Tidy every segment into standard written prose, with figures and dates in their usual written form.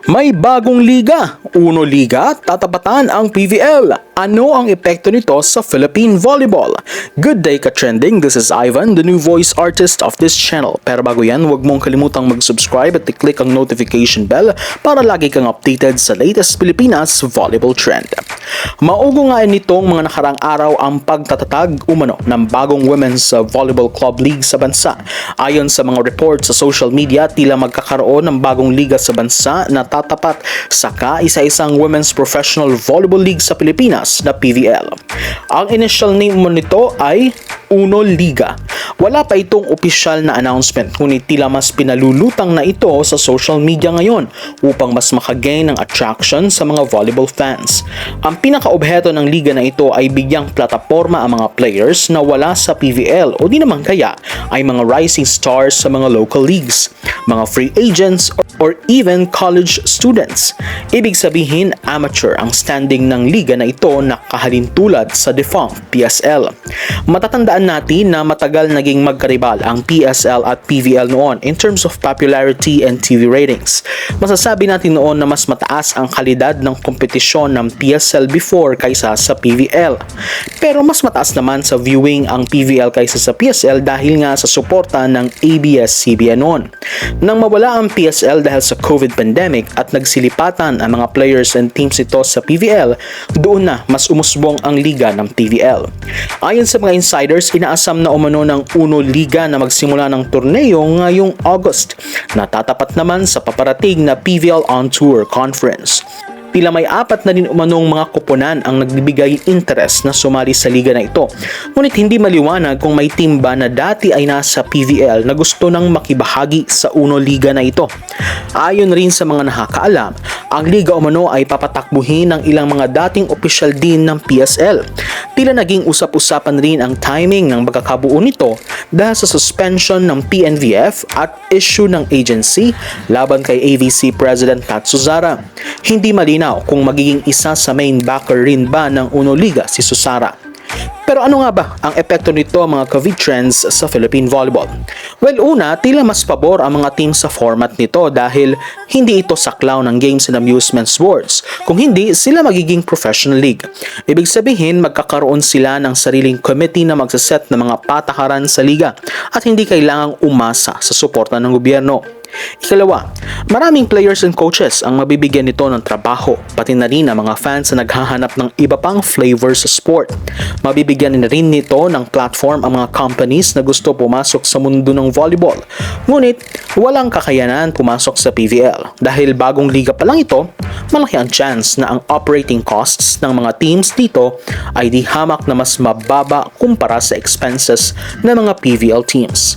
May bagong liga, Uno Liga, tatapatan ang PVL. Ano ang epekto nito sa Philippine Volleyball? Good day ka-trending, this is Ivan, the new voice artist of this channel. Pero bago yan, huwag mong kalimutang mag-subscribe at i-click ang notification bell para lagi kang updated sa latest Pilipinas volleyball trend. Maugo nga nitong mga nakarang araw ang pagtatatag umano ng bagong Women's Volleyball Club League sa bansa. Ayon sa mga reports sa social media, tila magkakaroon ng bagong liga sa bansa na tatapat sa kaisa-isang Women's Professional Volleyball League sa Pilipinas na PVL. Ang initial name mo nito ay Uno Liga. Wala pa itong opisyal na announcement, ngunit tila mas pinalulutang na ito sa social media ngayon upang mas makagain ng attraction sa mga volleyball fans. Ang pinaka-obheto ng liga na ito ay bigyang plataporma ang mga players na wala sa PVL o di naman kaya ay mga rising stars sa mga local leagues, mga free agents or even college students. Ibig sabihin, amateur ang standing ng liga na ito na kahalintulad sa defunct PSL. Matatandaan natin na matagal naging magkaribal ang PSL at PVL noon in terms of popularity and TV ratings. Masasabi natin noon na mas mataas ang kalidad ng kompetisyon ng PSL before kaysa sa PVL. Pero mas mataas naman sa viewing ang PVL kaysa sa PSL dahil nga sa suporta ng ABS-CBN noon. Nang mawala ang PSL dahil sa COVID pandemic at nagsilipatan ang mga players and teams ito sa PVL, doon na mas umusbong ang liga ng PVL. Ayon sa mga insiders, inaasam na umano ng Uno Liga na magsimula ng torneo ngayong August, na tatapat naman sa paparating na PVL On Tour Conference. Tila may 4 na din umanong mga koponan ang nagbibigay interest na sumali sa liga na ito. Ngunit hindi maliwanag kung may team ba na dati ay nasa PVL na gusto nang makibahagi sa Uno Liga na ito. Ayon rin sa mga nakakaalam, ang liga umano ay papatakbuhin ng ilang mga dating opisyal din ng PSL. Tila naging usap-usapan rin ang timing ng pagkakabuo nito dahil sa suspension ng PNVF at issue ng agency laban kay AVC President Pat Susara. Hindi malinaw kung magiging isa sa main backer rin ba ng Uno Liga si Susara. Pero ano nga ba ang epekto nito mga ka-V-Trends sa Philippine Volleyball? Well, una, tila mas pabor ang mga team sa format nito dahil hindi ito saklaw ng games and amusement sports. Kung hindi, sila magiging professional league. Ibig sabihin, magkakaroon sila ng sariling committee na magsaset ng mga patakaran sa liga at hindi kailangang umasa sa suporta ng gobyerno. Ikalawa, maraming players and coaches ang mabibigyan nito ng trabaho, pati na rin ang mga fans na naghahanap ng iba pang flavor sa sport. Mabibigyan na rin nito ng platform ang mga companies na gusto pumasok sa mundo ng volleyball. Ngunit, walang kakayanan pumasok sa PVL. Dahil bagong liga pa lang ito, malaki ang chance na ang operating costs ng mga teams dito ay di hamak na mas mababa kumpara sa expenses ng mga PVL teams.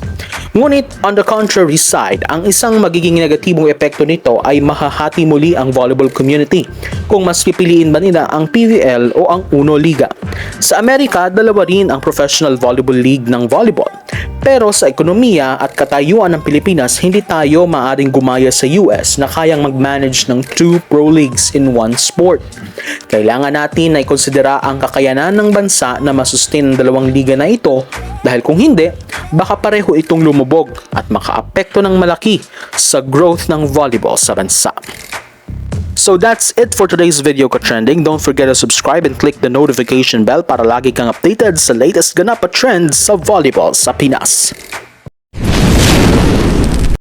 Ngunit, on the contrary side, ang isang magiging negatibong epekto nito ay mahahati muli ang volleyball community kung mas pipiliin ba nila ang PVL o ang Uno Liga. Sa Amerika, dalawa rin ang Professional Volleyball League ng volleyball. Pero sa ekonomiya at katayuan ng Pilipinas, hindi tayo maaring gumaya sa US na kayang mag-manage ng 2 pro leagues in one sport. Kailangan natin na ikonsidera ang kakayanan ng bansa na masustain ang dalawang liga na ito dahil kung hindi, baka pareho itong lumubog at makaapekto ng malaki sa growth ng volleyball sa bansa. So that's it for today's video ka-trending. Don't forget to subscribe and click the notification bell para lagi kang updated sa latest ganap at trends sa volleyball sa Pinas.